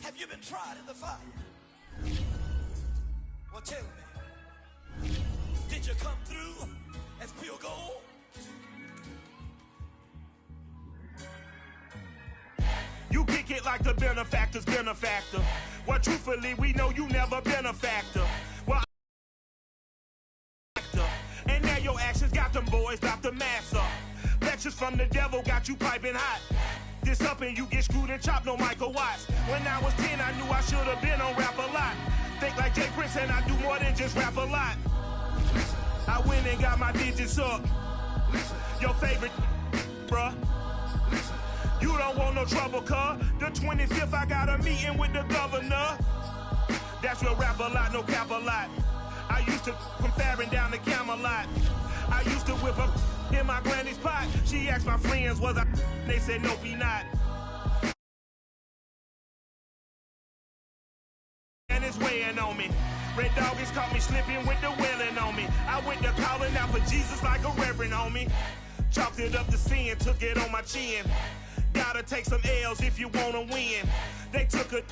Have you been tried in the fire? Well, tell me, did you come through as pure gold? You kick it like the benefactor's benefactor. Well, truthfully, we know you never been a factor. Well, and now your actions got them boys about to mass up. Lectures from the devil got you piping hot. This up and you get screwed and chopped, no Michael Watts. When I was 10, I knew I should have been on rap a lot. Think like Jay Prince and I do more than just rap a lot. I went and got my digits up. Your favorite, bruh. You don't want no trouble, cuz. The 25th, I got a meeting with the governor. That's real rap a lot, no cap a lot. I used to come faring down the Camelot. I used to whip up in my granny's pot. She asked my friends, was I? They said, nope, he not. And it's weighing on me. Red Doggies caught me slipping with the wailing on me. I went to calling out for Jesus like a reverend on me. Chalked it up to sin, took it on my chin. Gotta take some L's if you wanna win. They took a,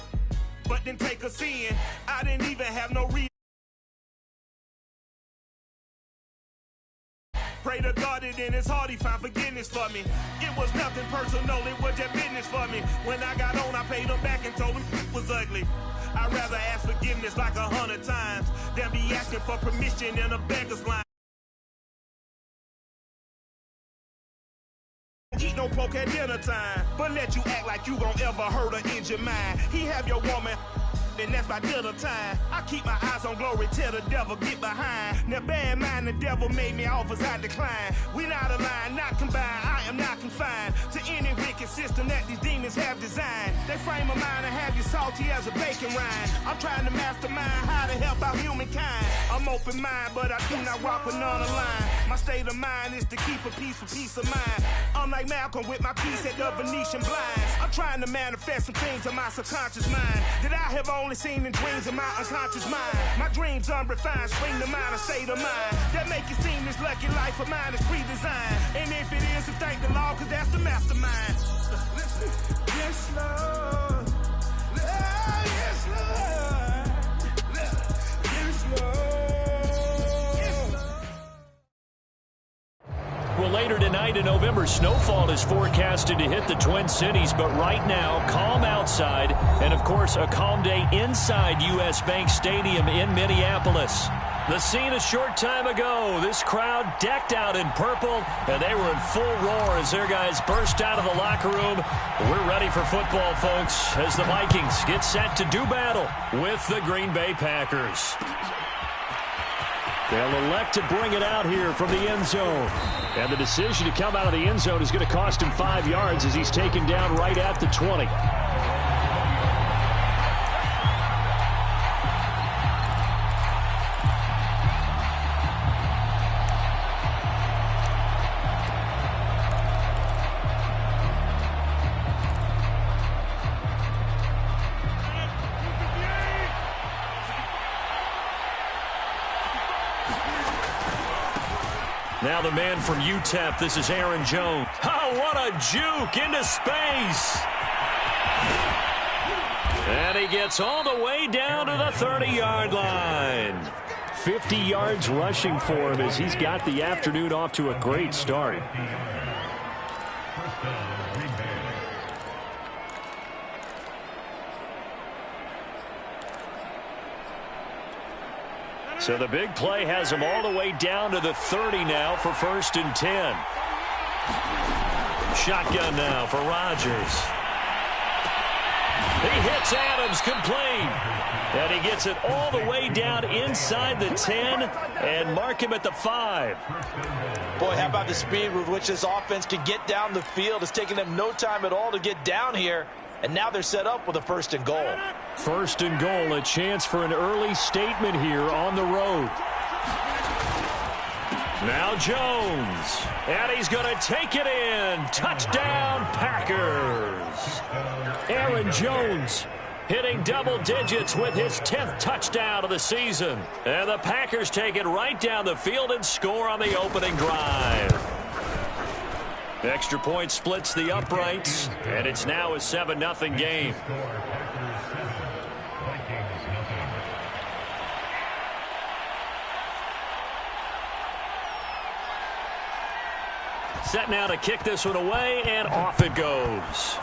but didn't take us in. I didn't even have no reason. Pray to God it in his heart he found forgiveness for me. It was nothing personal, it was just business for me. When I got on, I paid him back and told him it was ugly. I'd rather ask forgiveness like 100 times than be asking for permission in a beggar's line. Eat no pork at dinner time, but let you act like you gon' ever hurt or injure mine. He have your woman, and that's by dinner time. I keep my eyes on glory till the devil get behind. Now bad mind, the devil made me offers I decline. We not aligned, not combined, I am not confined to any wicked system that these demons have designed. They frame a mind and have you salty as a bacon rind. I'm trying to mastermind how to help out humankind. I'm open mind, but I do not walk with none line. My state of mind is to keep a peace for peace of mind. I'm like Malcolm with my piece at the Venetian blinds. I'm trying to manifest some things in my subconscious mind that I have only seen in dreams of my unconscious mind. My dreams unrefined, spring to mind, a state of mind that make it seem this lucky life of mine is pre-designed. And if it is, to thank the Lord, cause that's the mastermind. Yes, Lord. Yes, Lord. Yes, Lord. Well, later tonight in November, snowfall is forecasted to hit the Twin Cities, but right now, calm outside, and of course, a calm day inside U.S. Bank Stadium in Minneapolis. The scene a short time ago, this crowd decked out in purple, and they were in full roar as their guys burst out of the locker room. We're ready for football, folks, as the Vikings get set to do battle with the Green Bay Packers. They'll elect to bring it out here from the end zone. And the decision to come out of the end zone is going to cost him 5 yards as he's taken down right at the 20. Now the man from UTEP, this is Aaron Jones. Oh, what a juke into space. And he gets all the way down to the 30-yard line. 50 yards rushing for him as he's got the afternoon off to a great start. So the big play has him all the way down to the 30 now for 1st and 10. Shotgun now for Rodgers. He hits Adams complete. And he gets it all the way down inside the 10 and mark him at the 5. Boy, how about the speed with which this offense can get down the field? It's taking them no time at all to get down here. And now they're set up with a 1st and goal. 1st and goal, a chance for an early statement here on the road. Now Jones, and he's going to take it in. Touchdown, Packers. Aaron Jones hitting double digits with his 10th touchdown of the season. And the Packers take it right down the field and score on the opening drive. Extra point splits the uprights, and it's now a 7-0 game. Set now to kick this one away, and off it goes.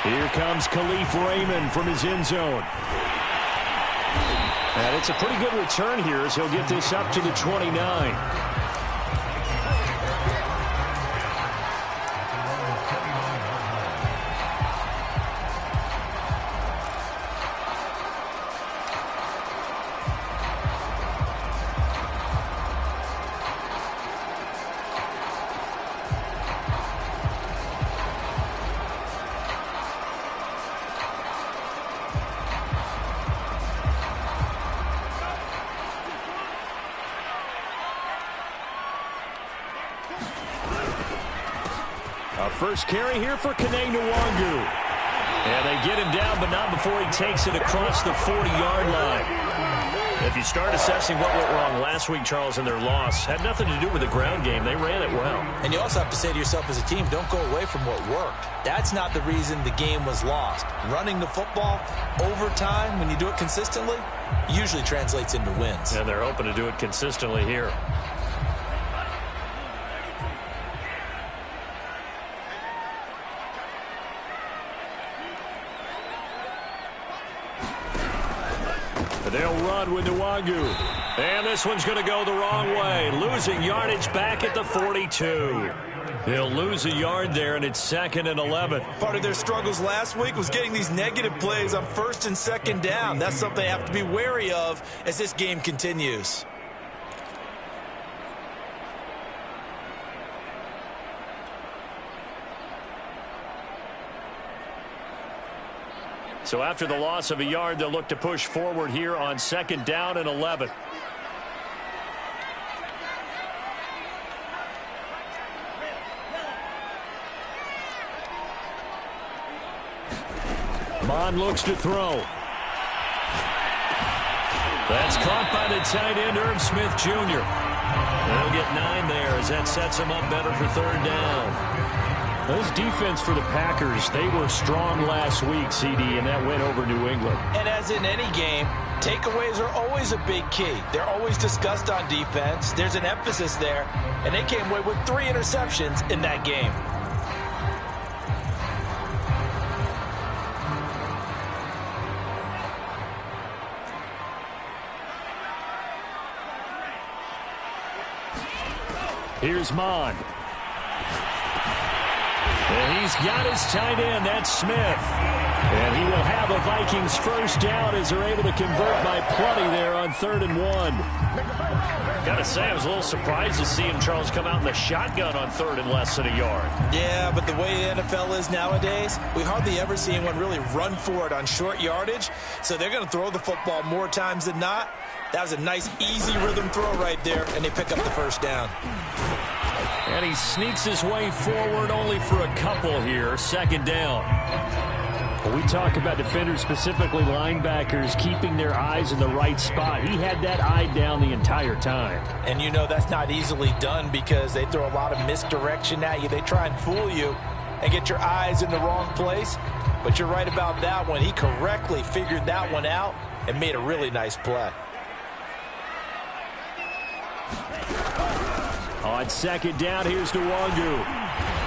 Here comes Khalif Raymond from his end zone. And it's a pretty good return here as he'll get this up to the 29. First carry here for Kene Nwangu. And they get him down, but not before he takes it across the 40-yard line. If you start assessing what went wrong last week, Charles, in their loss, had nothing to do with the ground game. They ran it well. And you also have to say to yourself as a team, don't go away from what worked. That's not the reason the game was lost. Running the football over time, when you do it consistently, usually translates into wins. And they're hoping to do it consistently here. They'll run with Nwangu. And this one's going to go the wrong way. Losing yardage back at the 42. They'll lose a yard there, and it's 2nd and 11. Part of their struggles last week was getting these negative plays on 1st and 2nd down. That's something they have to be wary of as this game continues. So after the loss of a yard, they'll look to push forward here on 2nd down and 11. Mon looks to throw. That's caught by the tight end, Irv Smith Jr. They'll get 9 there as that sets them up better for 3rd down. This defense for the Packers, they were strong last week, CD, and that went over New England. And as in any game, takeaways are always a big key. They're always discussed on defense. There's an emphasis there, and they came away with 3 interceptions in that game. Here's Mon. And he's got his tight end, that's Smith. And he will have a Vikings first down as they're able to convert by plenty there on 3rd and 1. Got to say, I was a little surprised to see him, Charles, come out in the shotgun on 3rd and less than a yard. Yeah, but the way the NFL is nowadays, we hardly ever see anyone really run for it on short yardage. So they're going to throw the football more times than not. That was a nice, easy rhythm throw right there, and they pick up the first down. And he sneaks his way forward only for a couple here. 2nd down. When we talk about defenders, specifically linebackers, keeping their eyes in the right spot, he had that eye down the entire time. And you know that's not easily done because they throw a lot of misdirection at you. They try and fool you and get your eyes in the wrong place. But you're right about that one. He correctly figured that one out and made a really nice play. On 2nd down, here's Nwangu.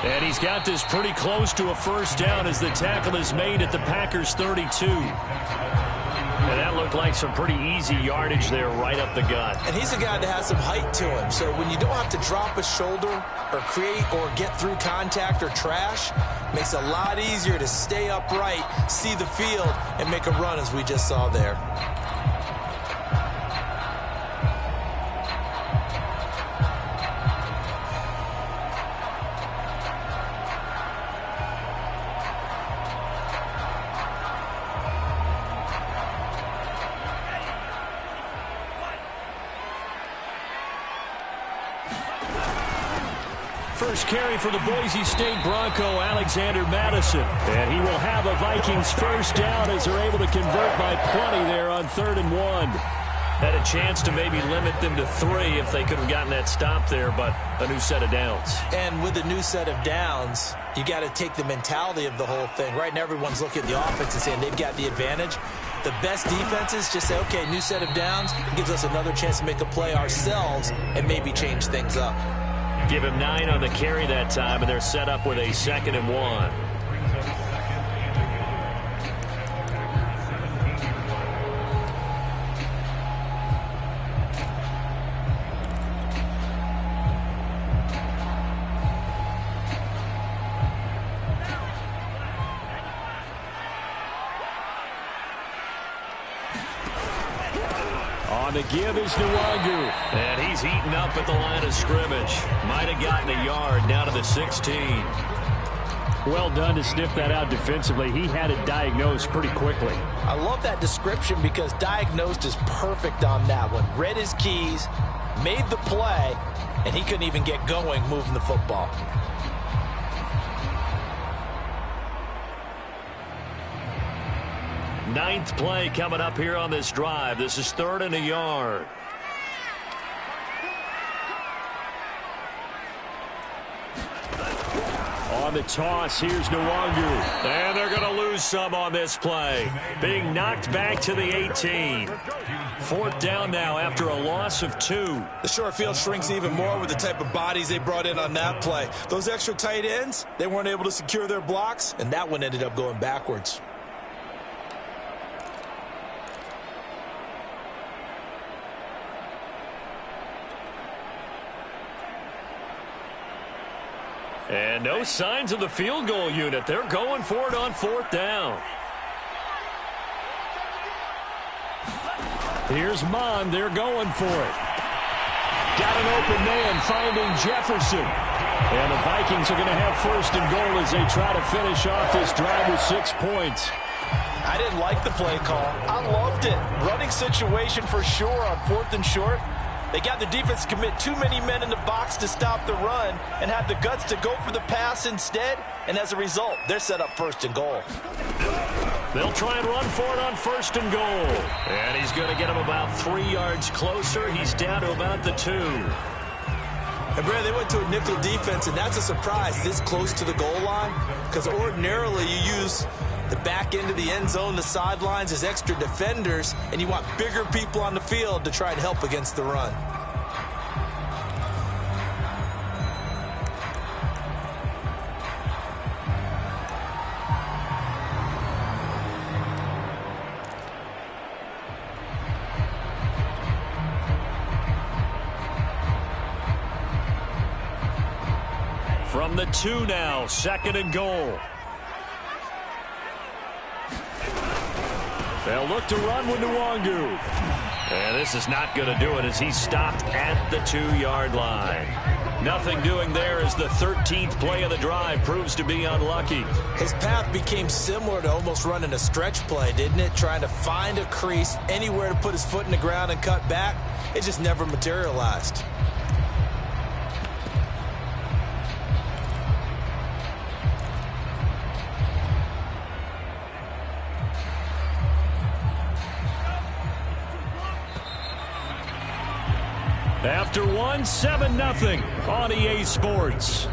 And he's got this pretty close to a first down as the tackle is made at the Packers' 32. And that looked like some pretty easy yardage there right up the gut. And he's a guy that has some height to him. So when you don't have to drop a shoulder or create or get through contact or trash, makes it a lot easier to stay upright, see the field, and make a run as we just saw there. First carry for the Boise State Bronco, Alexander Madison. And he will have a Vikings first down as they're able to convert by plenty there on 3rd and 1. Had a chance to maybe limit them to 3 if they could have gotten that stop there, but a new set of downs. And with a new set of downs, you got to take the mentality of the whole thing. Right now, everyone's looking at the offense and saying they've got the advantage. the best defenses just say, okay, new set of downs, gives us another chance to make a play ourselves and maybe change things up. Give him 9 on the carry that time, and they're set up with a 2nd and 1. On the give is Nwangu. And he's eaten up at the line of scrimmage. Might have gotten a yard down to the 16. Well done to sniff that out defensively. He had it diagnosed pretty quickly. I love that description because diagnosed is perfect on that one. Read his keys, made the play, and he couldn't even get going moving the football. Ninth play coming up here on this drive. This is 3rd and a yard. On the toss, here's Nwangu. And they're going to lose some on this play. Being knocked back to the 18. 4th down now after a loss of 2. The short field shrinks even more with the type of bodies they brought in on that play. Those extra tight ends, they weren't able to secure their blocks, and that one ended up going backwards. And no signs of the field goal unit. They're going for it on 4th down. Here's Mond. They're going for it. Got an open man finding Jefferson. And the Vikings are going to have 1st and goal as they try to finish off this drive with 6 points. I didn't like the play call. I loved it. Running situation for sure on 4th and short. They got the defense to commit too many men in the box to stop the run and had the guts to go for the pass instead. And as a result, they're set up 1st and goal. They'll try and run for it on 1st and goal. And he's going to get him about 3 yards closer. He's down to about the 2. And Brad, they went to a nickel defense, and that's a surprise this close to the goal line, because ordinarily you use the back end of the end zone, the sidelines as extra defenders, and you want bigger people on the field to try and help against the run. From the 2 now, 2nd and goal. They'll look to run with Nwangu. And this is not going to do it as he's stopped at the 2-yard line. Nothing doing there as the 13th play of the drive proves to be unlucky. His path became similar to almost running a stretch play, didn't it? Trying to find a crease, anywhere to put his foot in the ground and cut back. It just never materialized. After 1, 7-0 on EA Sports.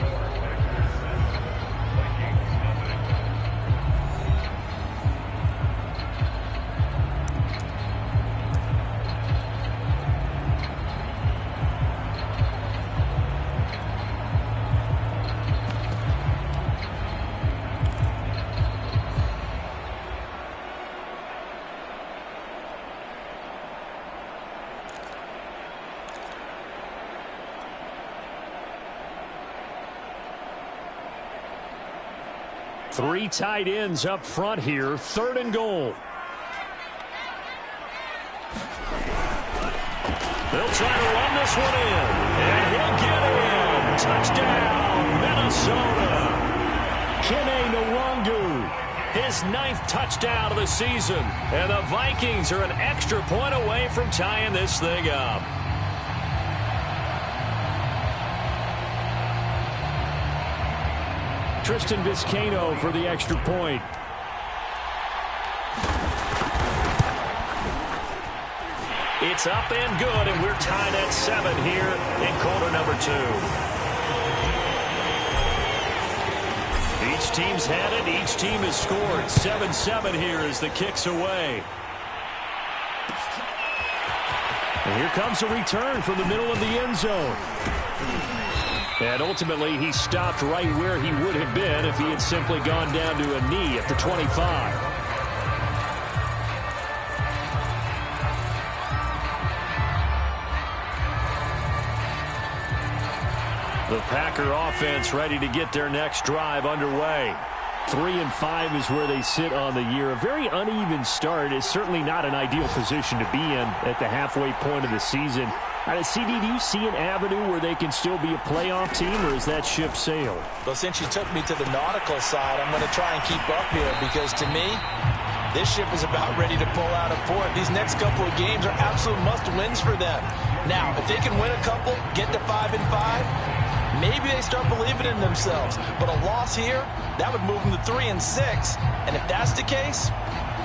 Three tight ends up front here. 3rd and goal. They'll try to run this one in. And he'll get in. Touchdown, Minnesota. Kene Nwangu. His 9th touchdown of the season. And the Vikings are an extra point away from tying this thing up. Tristan Vizcaino for the extra point. It's up and good, and we're tied at 7 here in quarter number 2. Each team's had it. Each team has scored. 7-7 here as the kick's away. Here comes a return from the middle of the end zone. And ultimately, he stopped right where he would have been if he had simply gone down to a knee at the 25. The Packer offense ready to get their next drive underway. 3-5 is where they sit on the year. A very uneven start is certainly not an ideal position to be in at the halfway point of the season. CD, do you see an avenue where they can still be a playoff team, or is that ship sailed? Well, since you took me to the nautical side, I'm going to try and keep up here because, to me, this ship is about ready to pull out of port. These next couple of games are absolute must-wins for them. Now, if they can win a couple, get to 5-5, maybe they start believing in themselves. But a loss here, that would move them to 3-6. And if that's the case,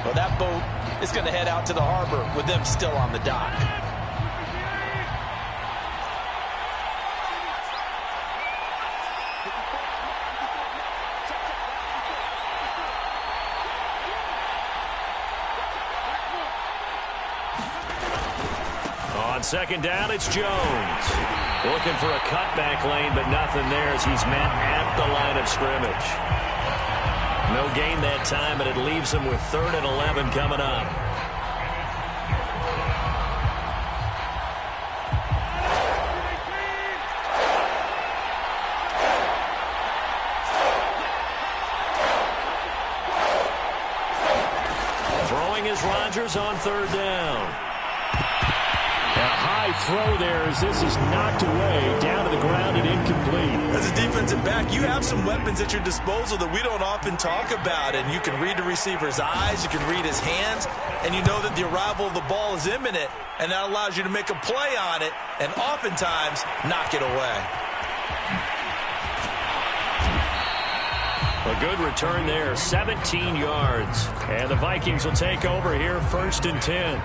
well, that boat is going to head out to the harbor with them still on the dock. On second down, it's Jones. Looking for a cutback lane, but nothing there as he's met at the line of scrimmage. No gain that time, and it leaves him with 3rd and 11 coming up. Throwing is Rodgers on 3rd down. A high throw there as this is knocked away, down to the ground and incomplete. As a defensive back, you have some weapons at your disposal that we don't often talk about. And you can read the receiver's eyes, you can read his hands, and you know that the arrival of the ball is imminent, and that allows you to make a play on it and oftentimes knock it away. A good return there, 17 yards. And the Vikings will take over here, 1st and 10.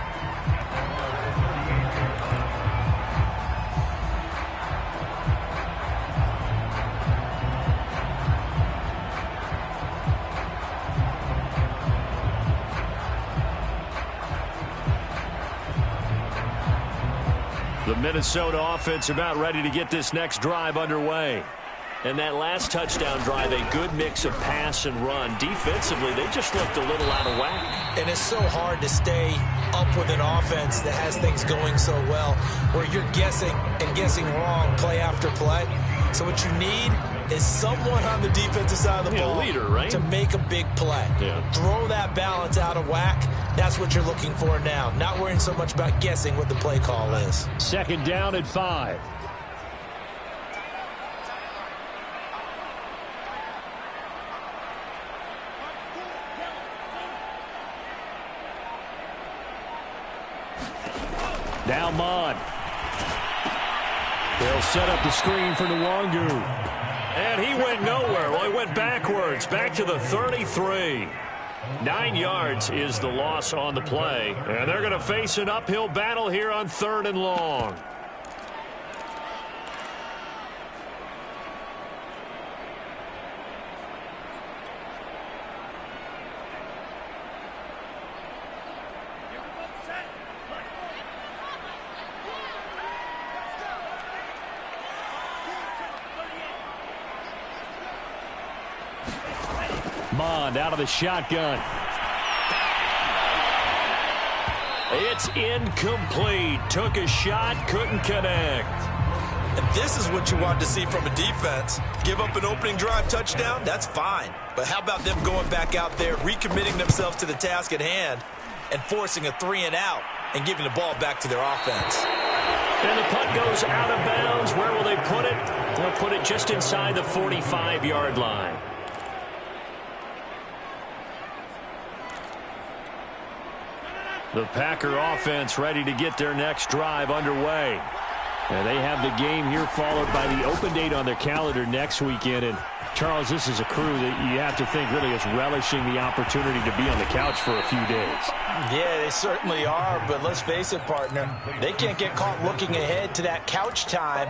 The Minnesota offense about ready to get this next drive underway. And that last touchdown drive, a good mix of pass and run. Defensively, they just looked a little out of whack. And it's so hard to stay up with an offense that has things going so well, where you're guessing and guessing wrong play after play. So what you need is someone on the defensive side of the ball leader, right? to make a big play. Yeah. Throw that balance out of whack. That's what you're looking for now. Not worrying so much about guessing what the play call is. 2nd down and 5. Now Mond. They'll set up the screen for Nwangu. And he went nowhere. Well, he went backwards, back to the 33. 9 yards is the loss on the play. And they're going to face an uphill battle here on 3rd and long. Mond out of the shotgun. It's incomplete. Took a shot, couldn't connect. And this is what you want to see from a defense. Give up an opening drive touchdown, that's fine. But how about them going back out there, recommitting themselves to the task at hand, and forcing a 3-and-out and giving the ball back to their offense. And the punt goes out of bounds. Where will they put it? They'll put it just inside the 45-yard line. The Packer offense ready to get their next drive underway. And they have the game here followed by the open date on their calendar next weekend. And Charles, this is a crew that you have to think really is relishing the opportunity to be on the couch for a few days. Yeah, they certainly are, but let's face it, partner. They can't get caught looking ahead to that couch time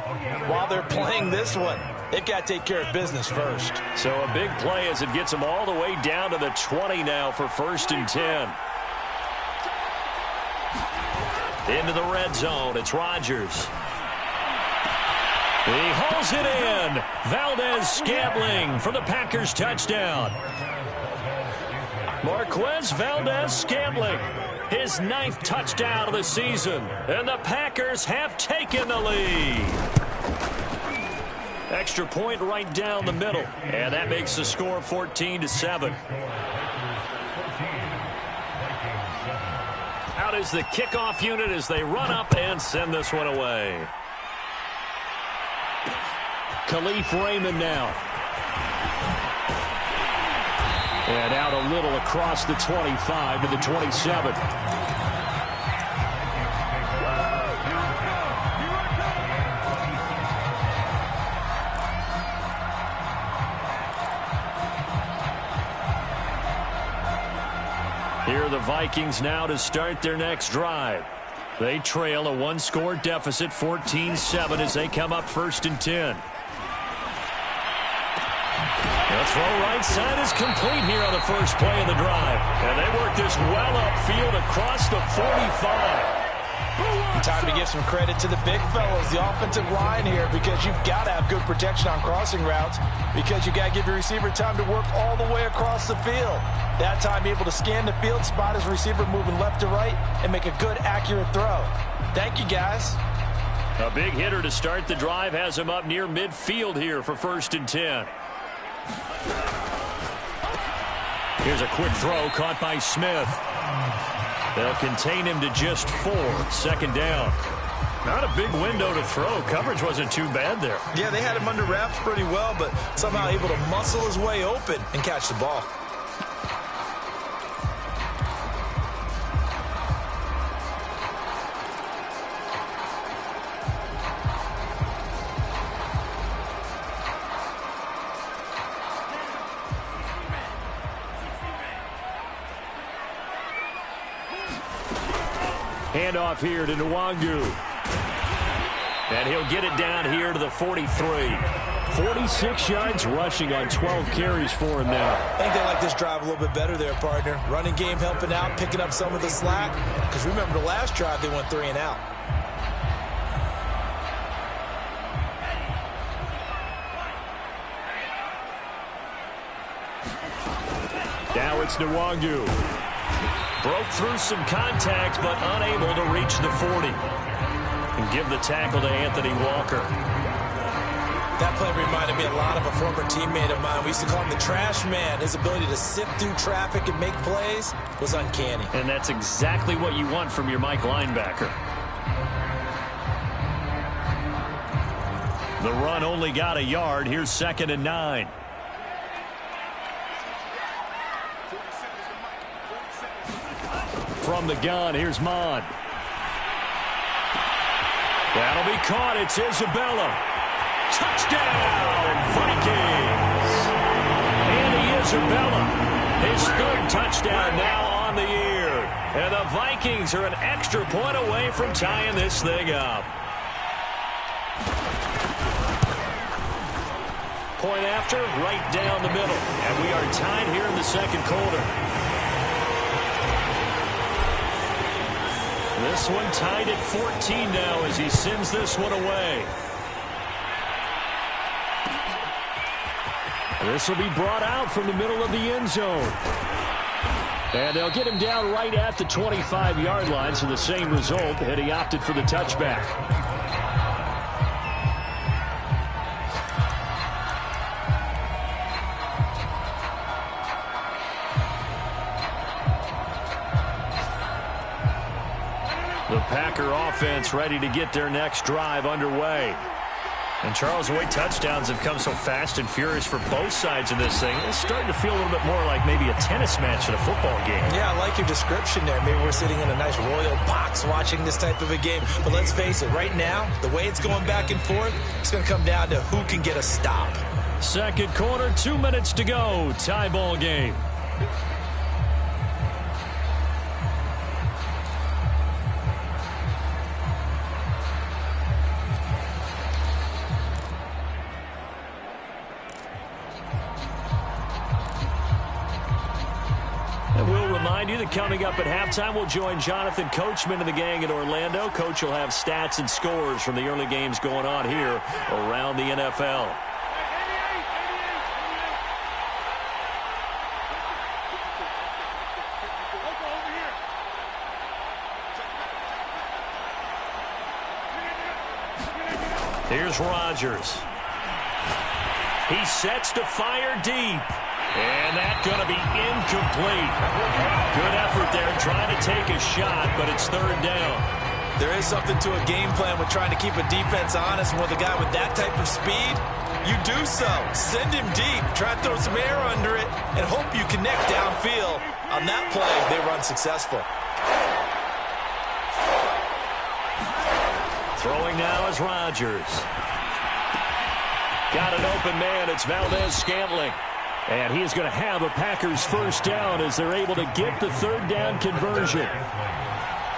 while they're playing this one. They've got to take care of business first. So a big play as it gets them all the way down to the 20 now for 1st and 10. Into the red zone. It's Rodgers. He hauls it in. Valdez-Scantling for the Packers touchdown. Marquez Valdez-Scantling, his 9th touchdown of the season. And the Packers have taken the lead. Extra point right down the middle. And that makes the score 14-7. Out is the kickoff unit as they run up and send this one away. Khalif Raymond now. And out a little across the 25 to the 27. Here are the Vikings now to start their next drive. They trail a 1-score deficit, 14-7, as they come up 1st and 10. The throw right side is complete here on the first play of the drive. And they work this well upfield across the 45. Time to give some credit to the big fellas, the offensive line here, because you've got to have good protection on crossing routes, because you've got to give your receiver time to work all the way across the field. That time able to scan the field, spot his receiver moving left to right, and make a good, accurate throw. Thank you, guys. A big hitter to start the drive has him up near midfield here for 1st and 10. Here's a quick throw caught by Smith. They'll contain him to just 4. 2nd down. Not a big window to throw. Coverage wasn't too bad there. Yeah, they had him under wraps pretty well, but somehow able to muscle his way open and catch the ball. Handoff here to Nwangu. And he'll get it down here to the 43. 46 yards rushing on 12 carries for him now. I think they like this drive a little bit better there, partner. Running game helping out, picking up some of the slack. Because remember, the last drive they went 3 and out. Now it's Nwangu. Broke through some contact, but unable to reach the 40. And give the tackle to Anthony Walker. That play reminded me a lot of a former teammate of mine. We used to call him the trash man. His ability to sift through traffic and make plays was uncanny. And that's exactly what you want from your Mike linebacker. The run only got a yard. Here's 2nd and 9. From the gun, here's Mond. That'll be caught. It's Isabella. Touchdown, Vikings! Andy Isabella, his 3rd touchdown now on the year. And the Vikings are an extra point away from tying this thing up. Point after, right down the middle. And we are tied here in the 2nd quarter. This one tied at 14 now as he sends this one away. This will be brought out from the middle of the end zone. And they'll get him down right at the 25-yard line, so the same result, and he opted for the touchback. The Packer offense ready to get their next drive underway. And Charles, the way touchdowns have come so fast and furious for both sides of this thing, it's starting to feel a little bit more like maybe a tennis match in a football game. Yeah, I like your description there. Maybe we're sitting in a nice royal box watching this type of a game. But let's face it, right now, the way it's going back and forth, it's going to come down to who can get a stop. 2nd quarter, 2 minutes to go. Tie ball game. remind you that coming up at halftime, we'll join Jonathan Coachman and the gang in Orlando. Coach will have stats and scores from the early games going on here around the NFL. Here's Rodgers. He sets to fire deep. And that's going to be incomplete. Good effort there trying to take a shot, but it's third down. There is something to a game plan with trying to keep a defense honest. And with a guy with that type of speed, you do so. Send him deep. Try to throw some air under it and hope you connect downfield. On that play, they run successful. Throwing now is Rodgers. Got an open man. It's Valdez-Scantling. And he is going to have a Packers first down as they're able to get the third down conversion.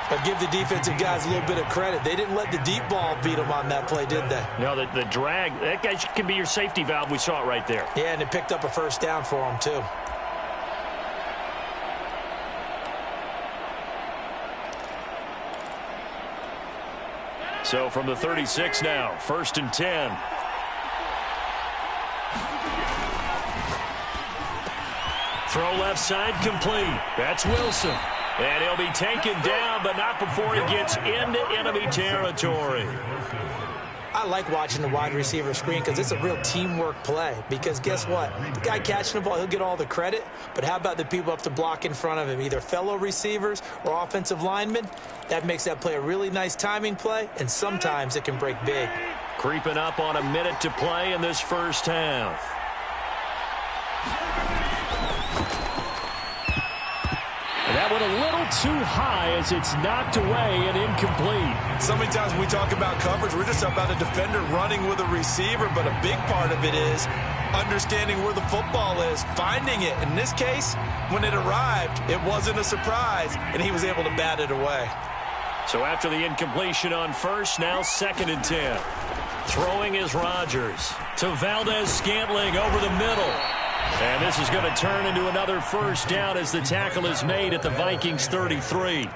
But give the defensive guys a little bit of credit. They didn't let the deep ball beat them on that play, did they? No, the drag, that guy can be your safety valve. We saw it right there. Yeah, and it picked up a first down for them, too. So from the 36 now, 1st and 10. Throw left side complete. That's Wilson. And he'll be taken down, but not before he gets into enemy territory. I like watching the wide receiver screen because it's a real teamwork play. Because guess what? The guy catching the ball, he'll get all the credit. But how about the people up to block in front of him, either fellow receivers or offensive linemen? That makes that play a really nice timing play, and sometimes it can break big. Creeping up on a minute to play in this first half. That went a little too high as it's knocked away and incomplete. So many times when we talk about coverage, we're just about a defender running with a receiver, but a big part of it is understanding where the football is, finding it. In this case, when it arrived, it wasn't a surprise, and he was able to bat it away. So after the incompletion on first, now 2nd and 10. Throwing is Rodgers to Valdez-Scantling over the middle. And this is going to turn into another first down as the tackle is made at the Vikings 33. Well,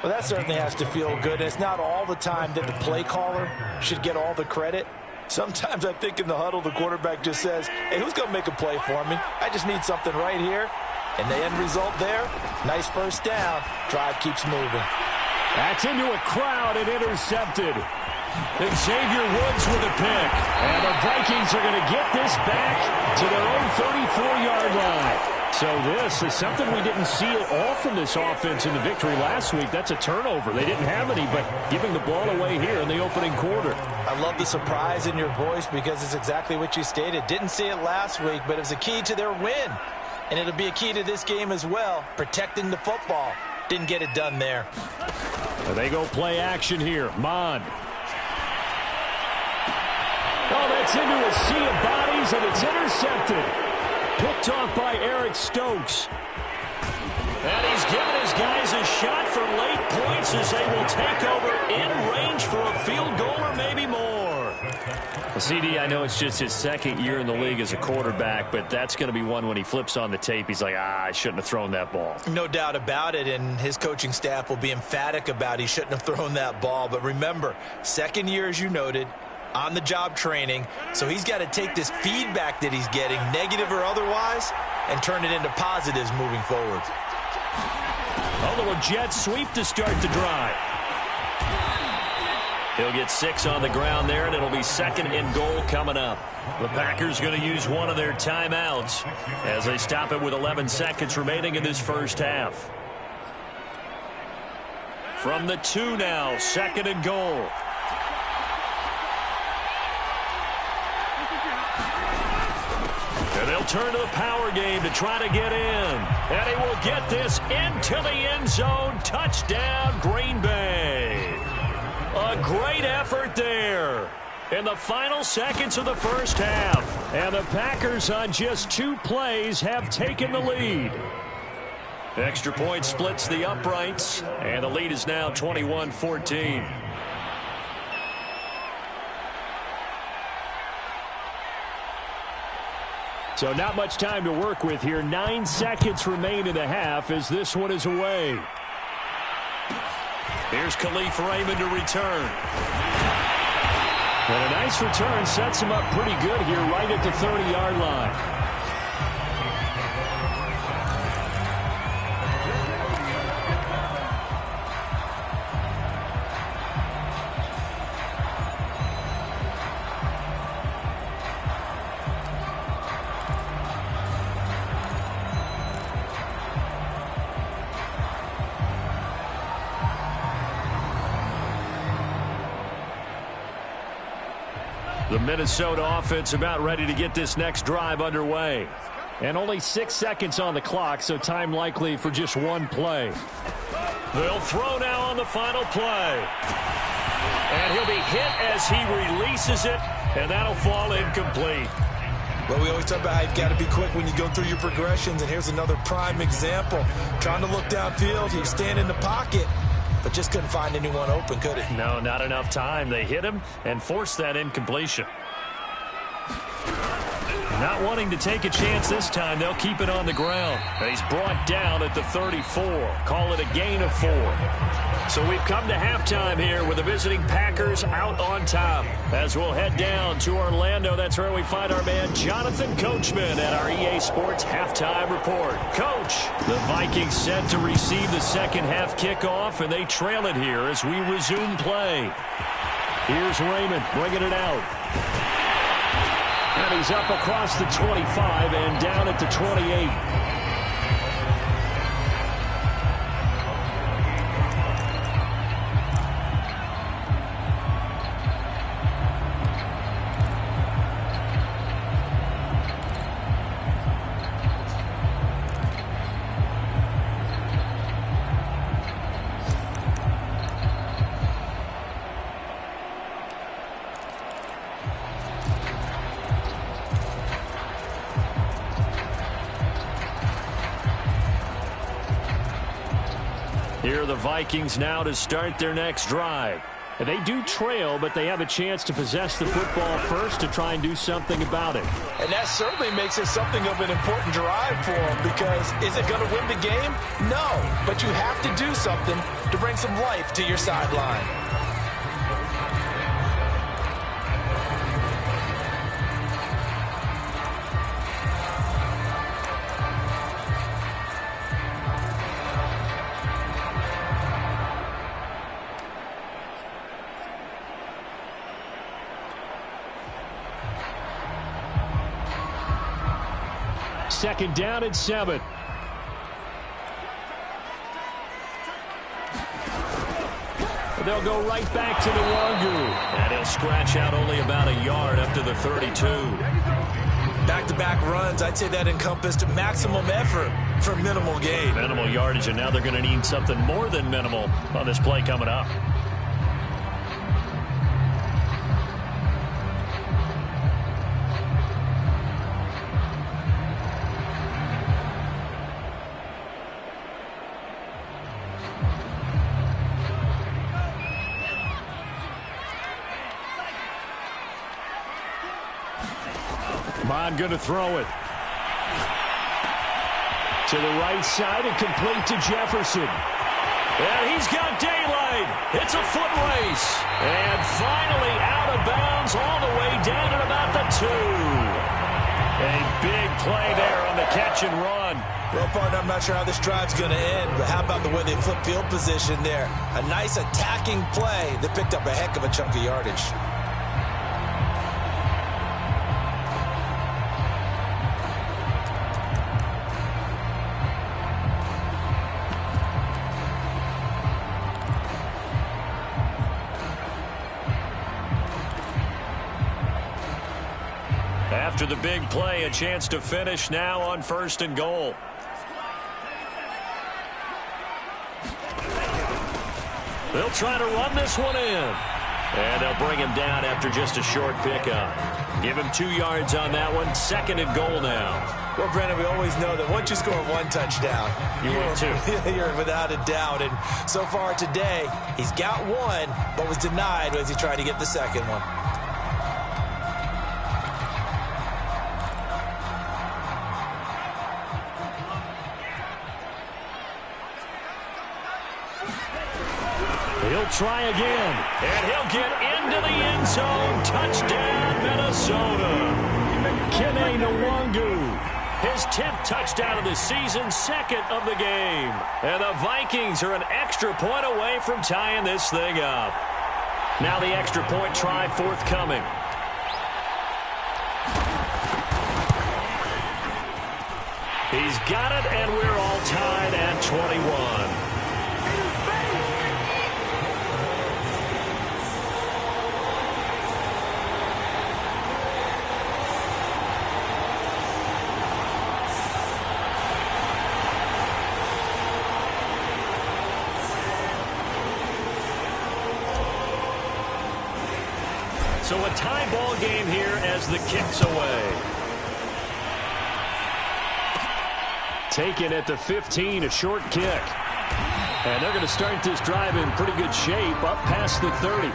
that certainly has to feel good. It's not all the time that the play caller should get all the credit. Sometimes I think in the huddle, the quarterback just says, hey, who's going to make a play for me? I just need something right here. And the end result there, nice first down. Drive keeps moving. That's into a crowd and intercepted. Xavier Woods with a pick. And the Vikings are going to get this back to their own 34-yard line. So this is something we didn't see at all from this offense in the victory last week. That's a turnover. They didn't have any, but giving the ball away here in the opening quarter. I love the surprise in your voice because it's exactly what you stated. Didn't see it last week, but it was a key to their win. And it'll be a key to this game as well, protecting the football. Didn't get it done there. They go play action here. Mond. Oh, that's into a sea of bodies, and it's intercepted. Picked off by Eric Stokes. And he's given his guys a shot for late points as they will take over in range for a field goal or maybe more. Well, CD, I know it's just his second year in the league as a quarterback, but that's going to be one when he flips on the tape. He's like, I shouldn't have thrown that ball. No doubt about it, and his coaching staff will be emphatic about he shouldn't have thrown that ball. But remember, second year, as you noted, on-the-job training, so he's got to take this feedback that he's getting, negative or otherwise, and turn it into positives moving forward. A little jet sweep to start the drive. He'll get 6 on the ground there, and it'll be 2nd and goal coming up. The Packers going to use one of their timeouts as they stop it with 11 seconds remaining in this first half. From the 2 now, 2nd and goal. And they'll turn to the power game to try to get in. And he will get this into the end zone. Touchdown, Green Bay. A great effort there in the final seconds of the first half. And the Packers on just 2 plays have taken the lead. Extra point splits the uprights. And the lead is now 21-14. So not much time to work with here. 9 seconds remain in the half as this one is away. Here's Khalif Raymond to return. And a nice return sets him up pretty good here right at the 30-yard line. The Minnesota offense about ready to get this next drive underway. And only 6 seconds on the clock, so time likely for just one play. They'll throw now on the final play. And he'll be hit as he releases it, and that'll fall incomplete. Well, we always talk about how you've got to be quick when you go through your progressions, and here's another prime example. Trying to look downfield, you stand in the pocket, but just couldn't find anyone open, could he? No, not enough time. They hit him and forced that incompletion. Not wanting to take a chance this time, they'll keep it on the ground. And he's brought down at the 34. Call it a gain of 4. So we've come to halftime here with the visiting Packers out on top. As we'll head down to Orlando, that's where we find our man Jonathan Coachman at our EA Sports Halftime Report. Coach, the Vikings set to receive the second half kickoff, and they trail it here as we resume play. Here's Raymond bringing it out. And he's up across the 25 and down at the 28. Here are the Vikings now to start their next drive. They do trail, but they have a chance to possess the football first to try and do something about it. And that certainly makes it something of an important drive for them, because is it going to win the game? No, but you have to do something to bring some life to your sideline. Second down and 7. They'll go right back to the Wangu. And he'll scratch out only about a yard up to the 32. Back-to-back runs, I'd say that encompassed maximum effort for minimal gain. Minimal yardage, and now they're going to need something more than minimal on this play coming up. Bond going to throw it. To the right side and complete to Jefferson. And he's got daylight. It's a foot race. And finally out of bounds all the way down at about the 2. A big play there on the catch and run. Well, partner, I'm not sure how this drive's going to end, but how about the way they flip field position there? A nice attacking play that picked up a heck of a chunk of yardage. After the big play, a chance to finish now on 1st and goal. They'll try to run this one in. And they'll bring him down after just a short pickup. Give him 2 yards on that one. 2nd and goal now. Well, Brandon, we always know that once you score 1 touchdown, you're without a doubt. And so far today, he's got 1, but was denied as he tried to get the second one. He'll try again. And he'll get into the end zone. Touchdown, Minnesota. Kene Nwangu. His 10th touchdown of the season, second of the game. And the Vikings are an extra point away from tying this thing up. Now the extra point try forthcoming. He's got it, and we're all tied at 21. So a tie ball game here as the kick's away. Taken at the 15, a short kick. And they're going to start this drive in pretty good shape, up past the 30.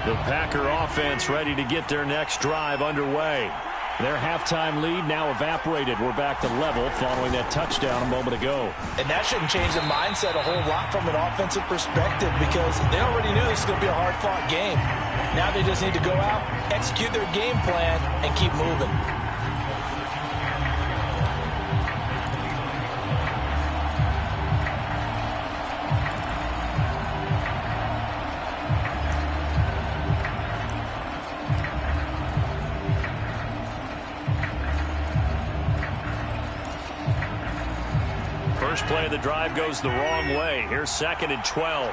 The Packer offense ready to get their next drive underway. Their halftime lead now evaporated. We're back to level following that touchdown a moment ago. And that shouldn't change the mindset a whole lot from an offensive perspective because they already knew this was going to be a hard-fought game. Now they just need to go out, execute their game plan, and keep moving. First play of the drive goes the wrong way. Here's 2nd and 12.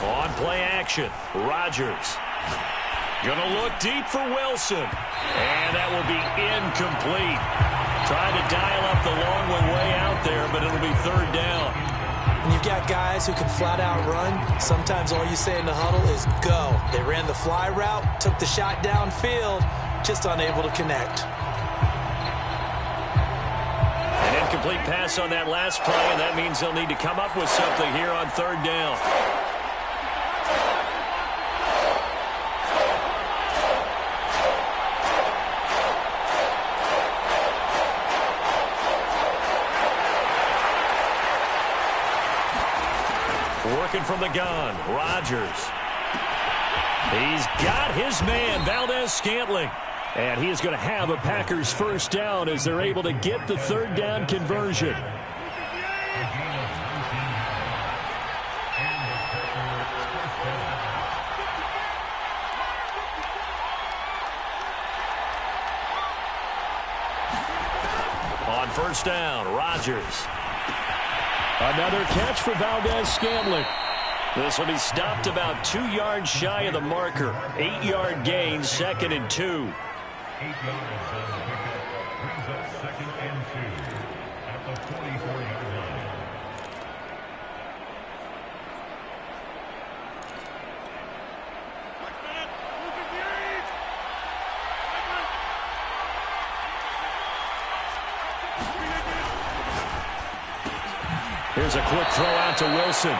On play action, Rodgers. Gonna look deep for Wilson. And that will be incomplete. Trying to dial up the long one way out there, but it'll be 3rd down. When you've got guys who can flat out run, sometimes all you say in the huddle is go. They ran the fly route, took the shot downfield, just unable to connect. An incomplete pass on that last play, and that means they'll need to come up with something here on 3rd down. Working from the gun, Rodgers. He's got his man, Valdez-Scantling. And he is going to have a Packers first down as they're able to get the 3rd down conversion. On 1st down, Rodgers. Another catch for Valdez-Scantling. This will be stopped about 2 yards shy of the marker. 8-yard gain, 2nd and 2. 8 yards on the pickup brings up 2nd and 2 at the 44-yard line. Here's a quick throw out to Wilson.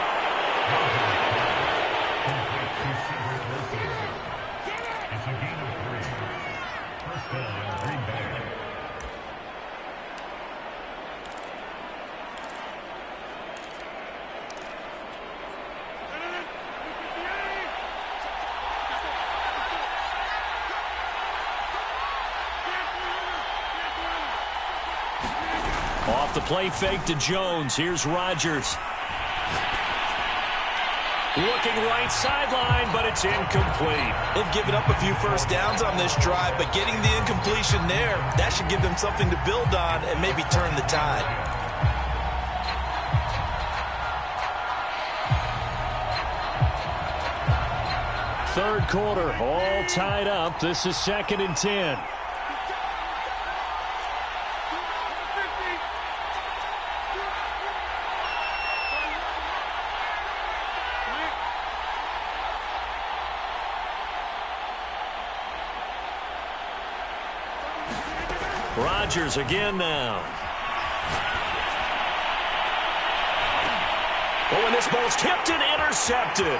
It's a gain of 3. First down, Green Bay. Off the play fake to Jones. Here's Rodgers. Looking right sideline, but it's incomplete. They've given up a few first downs on this drive, but getting the incompletion there, that should give them something to build on and maybe turn the tide. Third quarter, all tied up. This is 2nd and 10. Rodgers again now. Oh, and this ball's tipped and intercepted.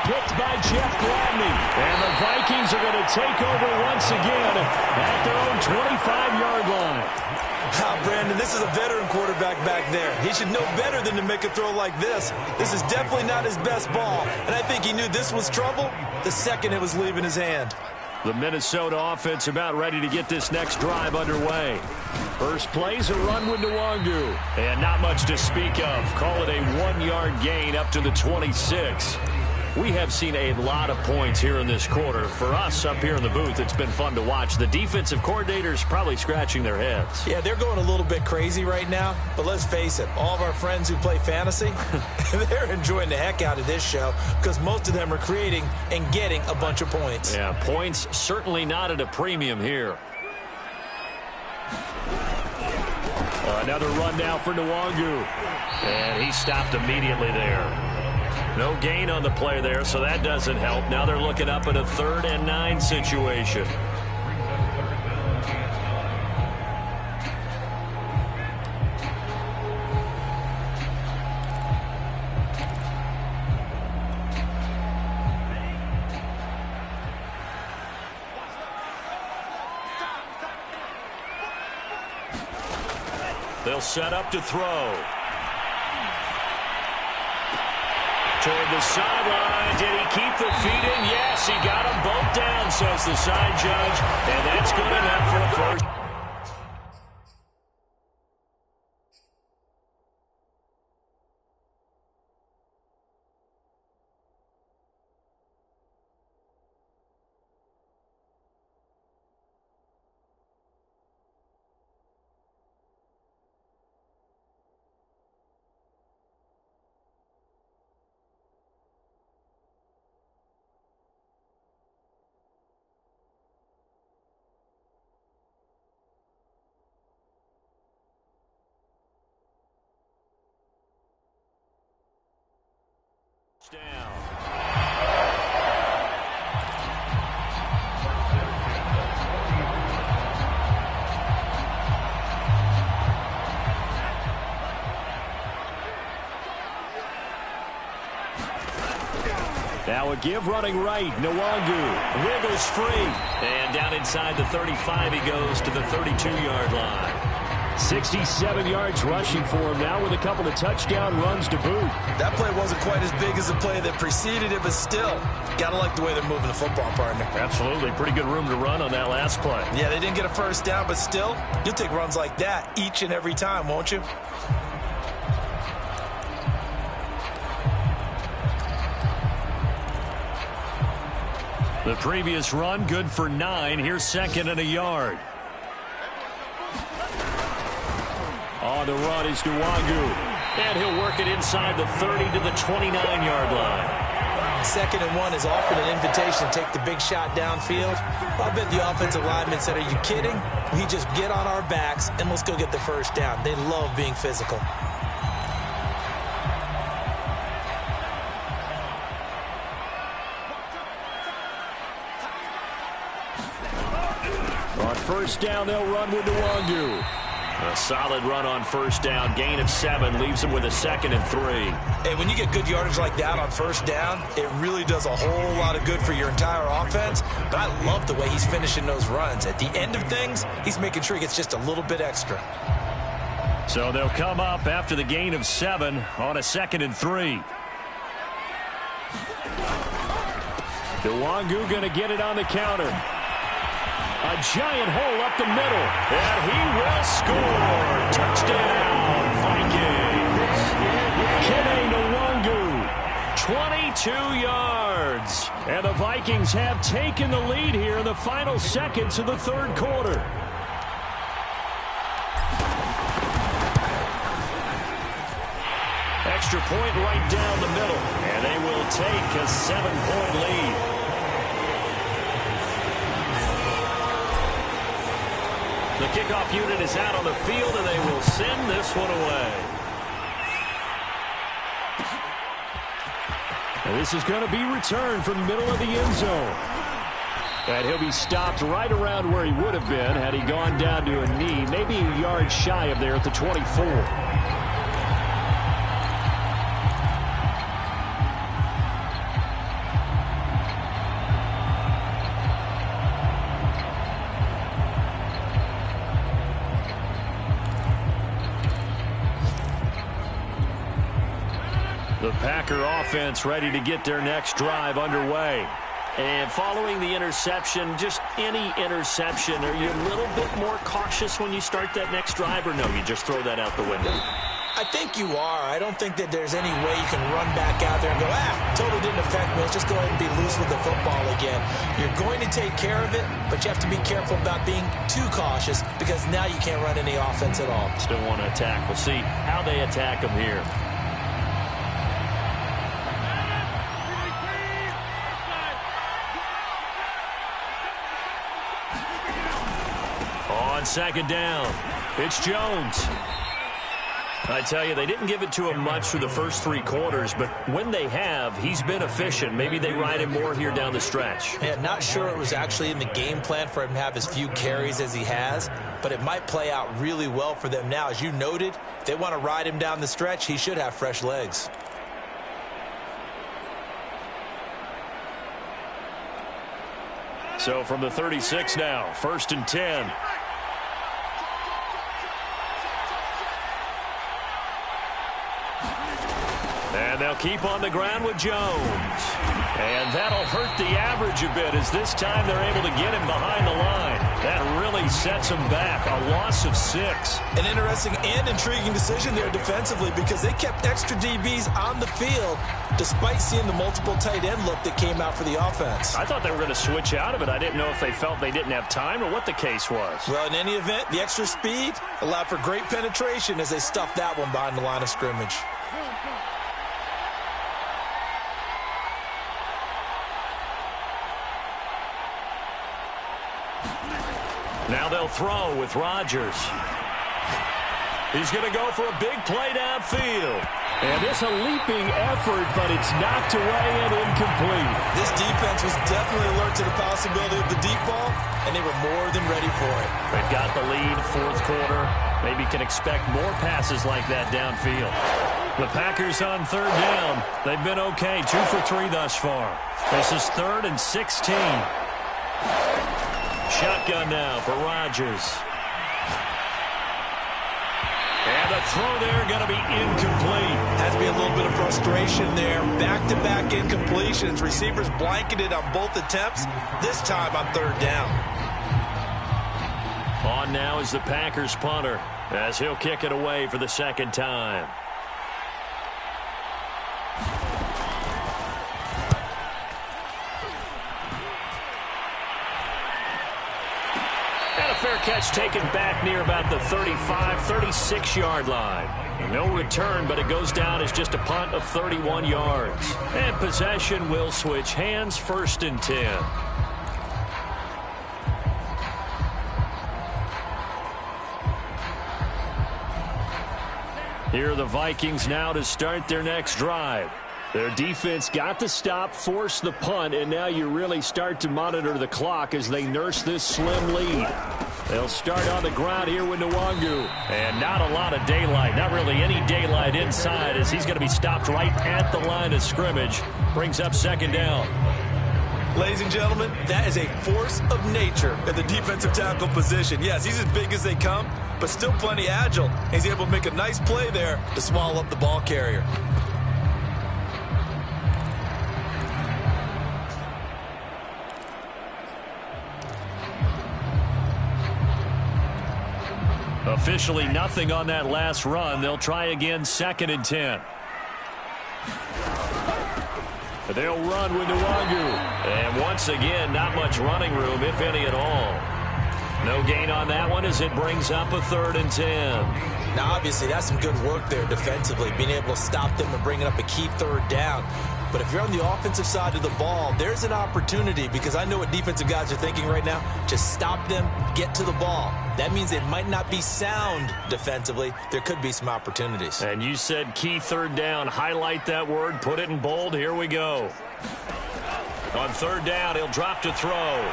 Picked by Jeff Gladney. And the Vikings are going to take over once again at their own 25-yard line. Brandon, this is a veteran quarterback back there. He should know better than to make a throw like this. This is definitely not his best ball. And I think he knew this was trouble the second it was leaving his hand. The Minnesota offense about ready to get this next drive underway. First play's a run with Nwangu. And not much to speak of. Call it a 1-yard gain up to the 26. We have seen a lot of points here in this quarter. For us up here in the booth, it's been fun to watch. The defensive coordinators probably scratching their heads. Yeah, they're going a little bit crazy right now. But let's face it, all of our friends who play fantasy, they're enjoying the heck out of this show because most of them are creating and getting a bunch of points. Yeah, points certainly not at a premium here. Another run now for Nwangu. And he stopped immediately there. No gain on the play there, so that doesn't help. Now they're looking up at a 3rd and 9 situation. They'll set up to throw. Toward the sideline. Did he keep the feet in? Yes, he got them both down, says the side judge. And that's good enough for a first. Down. Now a give running right. Nwangu wiggles free. And down inside the 35 he goes to the 32-yard line. 67 yards rushing for him now with a couple of touchdown runs to boot. That play wasn't quite as big as the play that preceded it, but still, gotta like the way they're moving the football, partner. Absolutely. Pretty good room to run on that last play. Yeah, they didn't get a first down, but still, you'll take runs like that each and every time, won't you? The previous run, good for 9. Here's 2nd and a yard. On the run is Nwangu. And he'll work it inside the 30 to the 29-yard line. 2nd and 1 is offered an invitation to take the big shot downfield. I bet the offensive lineman said, are you kidding? We just get on our backs and let's go get the first down. They love being physical. On first down, they'll run with Nwangu. A solid run on first down. Gain of 7 leaves him with a 2nd and 3. Hey, when you get good yardage like that on first down, it really does a whole lot of good for your entire offense. But I love the way he's finishing those runs. At the end of things, he's making sure he gets just a little bit extra. So they'll come up after the gain of 7 on a 2nd and 3. Nwangu going to get it on the counter. A giant hole up the middle. And he will score. Touchdown, Vikings. Kene Nwangu, 22 yards. And the Vikings have taken the lead here in the final seconds of the 3rd quarter. Extra point right down the middle. And they will take a 7-point lead. The kickoff unit is out on the field, and they will send this one away. And this is going to be returned from the middle of the end zone. And he'll be stopped right around where he would have been had he gone down to a knee, maybe a yard shy of there at the 24. The Packer offense ready to get their next drive underway. And following the interception, just any interception, are you a little bit more cautious when you start that next drive, or no, you just throw that out the window? I think you are. I don't think that there's any way you can run back out there and go, totally didn't affect me. Let's just go ahead and be loose with the football again. You're going to take care of it, but you have to be careful about being too cautious because now you can't run any offense at all. Still want to attack. We'll see how they attack them here. On second down, it's Jones. I tell you, they didn't give it to him much through the first 3 quarters, but when they have, he's been efficient. Maybe they ride him more here down the stretch. Yeah, not sure it was actually in the game plan for him to have as few carries as he has, but it might play out really well for them now. As you noted, if they want to ride him down the stretch, he should have fresh legs. So from the 36 now, 1st and 10. And they'll keep on the ground with Jones. And that'll hurt the average a bit as this time they're able to get him behind the line. That really sets him back. A loss of 6. An interesting and intriguing decision there defensively because they kept extra DBs on the field despite seeing the multiple tight end look that came out for the offense. I thought they were going to switch out of it. I didn't know if they felt they didn't have time or what the case was. Well, in any event, the extra speed allowed for great penetration as they stuffed that one behind the line of scrimmage. Now they'll throw with Rodgers. He's going to go for a big play downfield. And it's a leaping effort, but it's knocked away and incomplete. This defense was definitely alert to the possibility of the deep ball, and they were more than ready for it. They've got the lead, 4th quarter. Maybe can expect more passes like that downfield. The Packers on 3rd down. They've been okay, 2 for 3 thus far. This is 3rd and 16. Shotgun now for Rodgers. And the throw there going to be incomplete. Has to be a little bit of frustration there. Back-to-back incompletions. Receivers blanketed on both attempts, this time on 3rd down. On now is the Packers punter as he'll kick it away for the 2nd time. Fair catch taken back near about the 35, 36-yard line. No return, but it goes down as just a punt of 31 yards. And possession will switch hands, 1st and 10. Here are the Vikings now to start their next drive. Their defense got the stop, forced the punt, and now you really start to monitor the clock as they nurse this slim lead. They'll start on the ground here with Nwangu. And not a lot of daylight, not really any daylight inside as he's going to be stopped right at the line of scrimmage. Brings up 2nd down. Ladies and gentlemen, that is a force of nature at the defensive tackle position. Yes, he's as big as they come, but still plenty agile. He's able to make a nice play there to swallow up the ball carrier. Officially nothing on that last run. They'll try again, 2nd and 10. They'll run with Nwangu. And once again, not much running room, if any at all. No gain on that one as it brings up a 3rd and 10. Now, obviously, that's some good work there defensively, being able to stop them and bringing up a key 3rd down. But if you're on the offensive side of the ball, there's an opportunity because I know what defensive guys are thinking right now. Just stop them, get to the ball. That means it might not be sound defensively. There could be some opportunities. And you said key 3rd down. Highlight that word. Put it in bold. Here we go. On 3rd down, he'll drop to throw.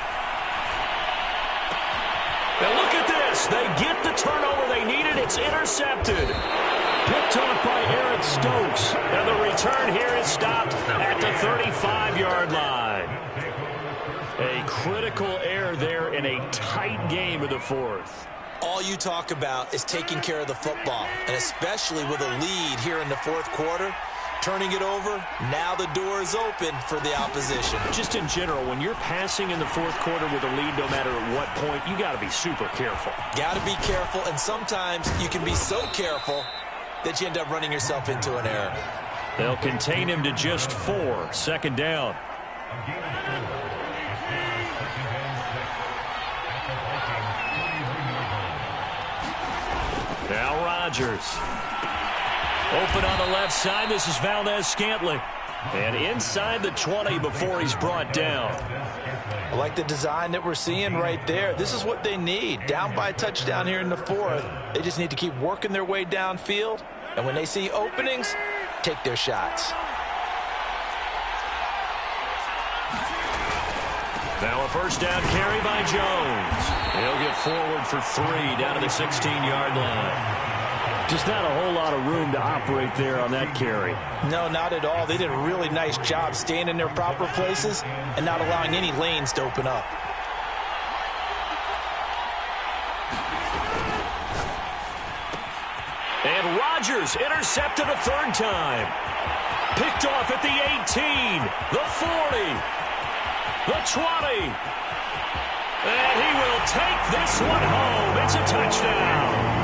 It's intercepted. Picked off by Eric Stokes. And the return here is stopped at the 35-yard line. A critical error there in a tight game of the fourth. All you talk about is taking care of the football, and especially with a lead here in the fourth quarter, turning it over, now the door is open for the opposition. Just in general, when you're passing in the fourth quarter with a lead, no matter at what point, you got to be super careful. Got to be careful, and sometimes you can be so careful that you end up running yourself into an error. They'll contain him to just 4. Second down. Now Rodgers. Open on the left side. This is Valdez-Scantling. And inside the 20 before he's brought down. I like the design that we're seeing right there. This is what they need. Down by a touchdown here in the fourth. They just need to keep working their way downfield. And when they see openings, take their shots. Now a first down carry by Jones. He'll get forward for 3 down to the 16-yard line. Just not a whole lot of room to operate there on that carry. No, not at all. They did a really nice job staying in their proper places and not allowing any lanes to open up. And Rodgers intercepted a third time. Picked off at the 18, the 40, the 20. And he will take this one home. It's a touchdown.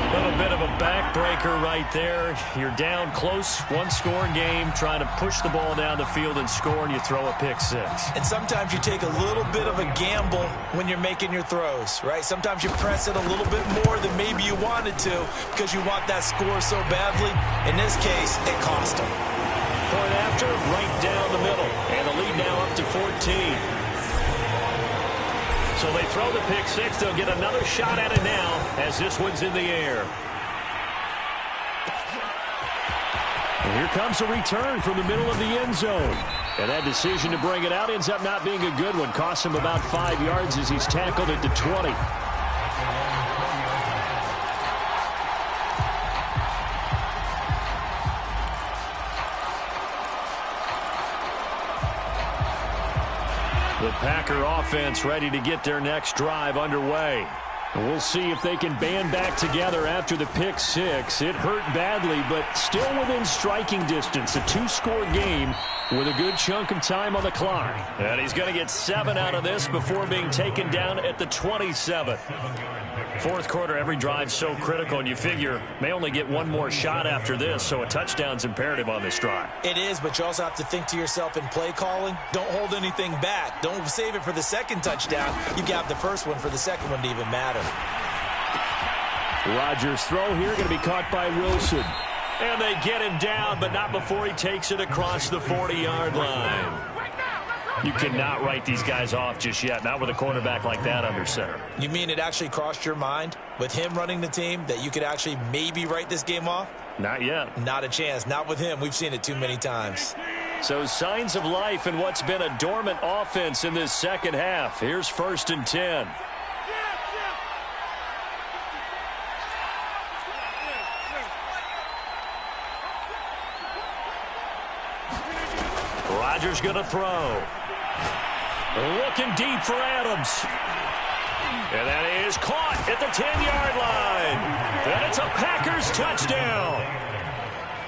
A little bit of a backbreaker right there. You're down close, one-score game, trying to push the ball down the field and score, and you throw a pick 6. And sometimes you take a little bit of a gamble when you're making your throws, right? Sometimes you press it a little bit more than maybe you wanted to because you want that score so badly. In this case, it cost them. Point after, right down the middle. And the lead now up to 14. So they throw the pick 6. They'll get another shot at it now as this one's in the air. And here comes a return from the middle of the end zone. And that decision to bring it out ends up not being a good one. Costs him about 5 yards as he's tackled at the 20. The Packer offense ready to get their next drive underway. And we'll see if they can band back together after the pick 6. It hurt badly, but still within striking distance. A 2-score game with a good chunk of time on the clock. And he's going to get 7 out of this before being taken down at the 27. Fourth quarter, every drive so critical, and you figure may only get one more shot after this, so a touchdown's imperative on this drive. It is, but you also have to think to yourself in play calling, don't hold anything back. Don't save it for the second touchdown. You got the first one for the second one to even matter. Rodgers' throw here going to be caught by Wilson. And they get him down, but not before he takes it across the 40-yard line. You cannot write these guys off just yet, not with a quarterback like that under center. You mean it actually crossed your mind with him running the team that you could actually maybe write this game off? Not yet. Not a chance. Not with him. We've seen it too many times. So signs of life in what's been a dormant offense in this second half. Here's 1st and 10. Rodgers going to throw. Looking deep for Adams. And that is caught at the 10-yard line. And it's a Packers touchdown.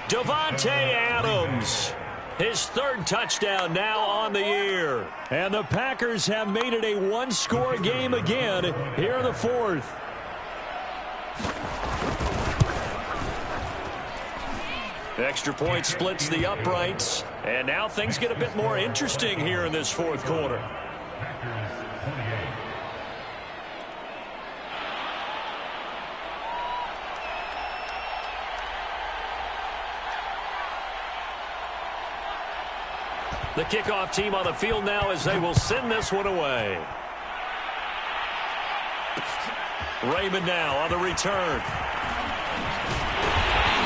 Davante Adams. His 3rd touchdown now on the year. And the Packers have made it a 1-score game again here in the 4th. Extra point splits the uprights. And now things get a bit more interesting here in this 4th quarter. The kickoff team on the field now as they will send this one away. Raymond now on the return.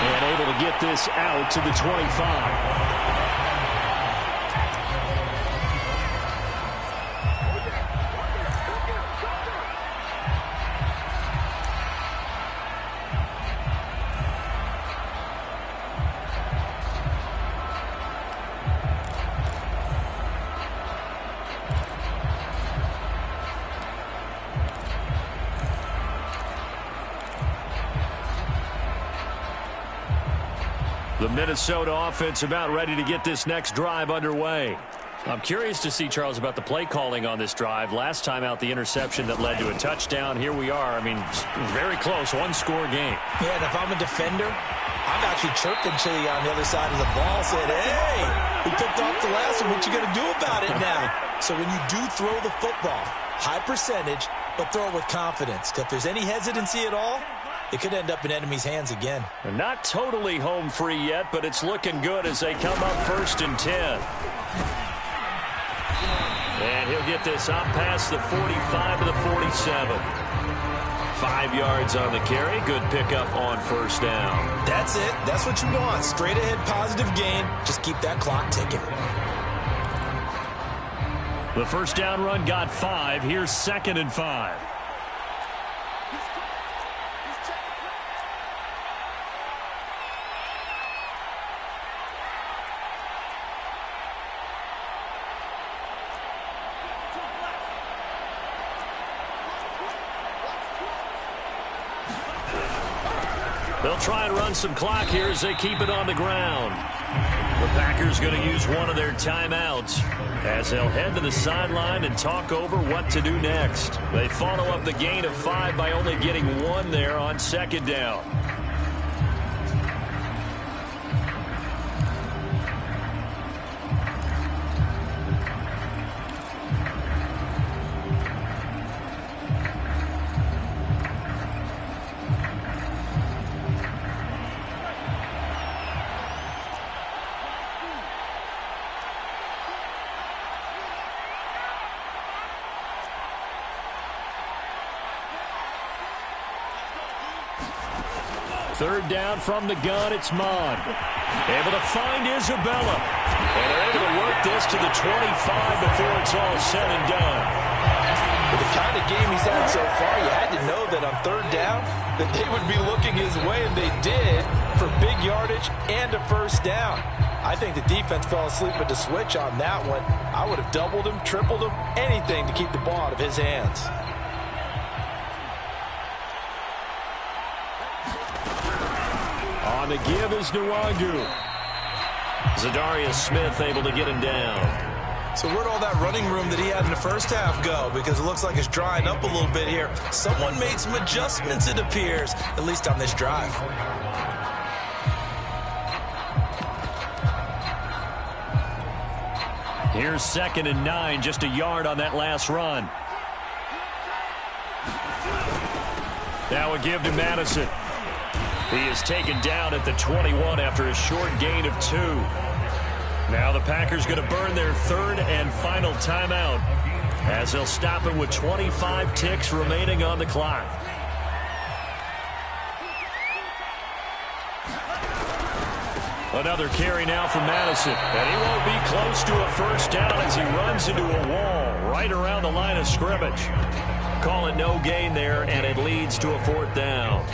And able to get this out to the 25. The Minnesota offense about ready to get this next drive underway. I'm curious to see, Charles, about the play calling on this drive. Last time out, the interception that led to a touchdown. Here we are. I mean, very close, one-score game. Yeah, and if I'm a defender, I'm actually chirping Chili on the other side of the ball, saying, hey, we picked off the last one. What you going to do about it now? So when you do throw the football, high percentage, but throw it with confidence. Because if there's any hesitancy at all, it could end up in enemy's hands again. They're not totally home free yet, but it's looking good as they come up 1st and 10. And he'll get this up past the 45 to the 47. 5 yards on the carry. Good pickup on 1st down. That's it. That's what you want. Straight ahead positive gain. Just keep that clock ticking. The 1st down run got 5. Here's 2nd and 5. They'll try and run some clock here as they keep it on the ground. The Packers going to use one of their timeouts as they'll head to the sideline and talk over what to do next. They follow up the gain of 5 by only getting 1 there on 2nd down. Third down from the gun, it's Mond. Able to find Isabella. And they're able to work this to the 25 before it's all said and done. With the kind of game he's had so far, you had to know that on 3rd down that they would be looking his way, and they did, for big yardage and a 1st down. I think the defense fell asleep at the switch on that one. I would have doubled him, tripled him, anything to keep the ball out of his hands. On the give is Nwangu. Zadarius Smith able to get him down. So where'd all that running room that he had in the 1st half go? Because it looks like it's drying up a little bit here. Someone made some adjustments, it appears, at least on this drive. Here's 2nd and 9, just a yard on that last run. Now a give to Madison. He is taken down at the 21 after a short gain of 2. Now the Packers going to burn their 3rd and final timeout as they'll stop it with 25 ticks remaining on the clock. Another carry now for Madison, and he won't be close to a 1st down as he runs into a wall right around the line of scrimmage. Call it no gain there, and it leads to a 4th down.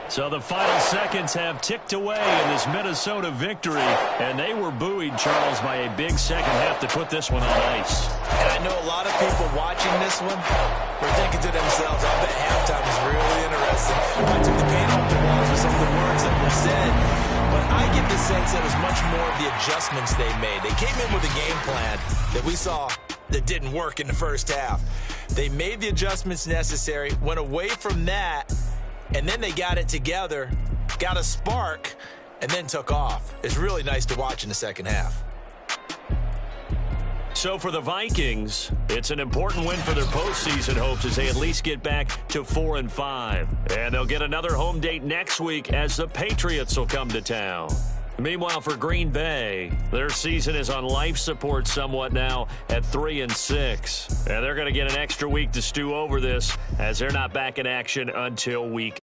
So the final seconds have ticked away in this Minnesota victory, and they were buoyed, Charles, by a big 2nd half to put this one on ice. And I know a lot of people watching this one were thinking to themselves, I bet halftime is really interesting. I took the paint off the walls with some of the words that were said, but I get the sense that it was much more of the adjustments they made. They came in with a game plan that we saw that didn't work in the 1st half. They made the adjustments necessary, went away from that, and then they got it together, got a spark, and then took off. It's really nice to watch in the 2nd half. So for the Vikings, it's an important win for their postseason hopes as they at least get back to 4-5. And they'll get another home date next week as the Patriots will come to town. Meanwhile, for Green Bay, their season is on life support somewhat now at 3-6. And they're going to get an extra week to stew over this as they're not back in action until week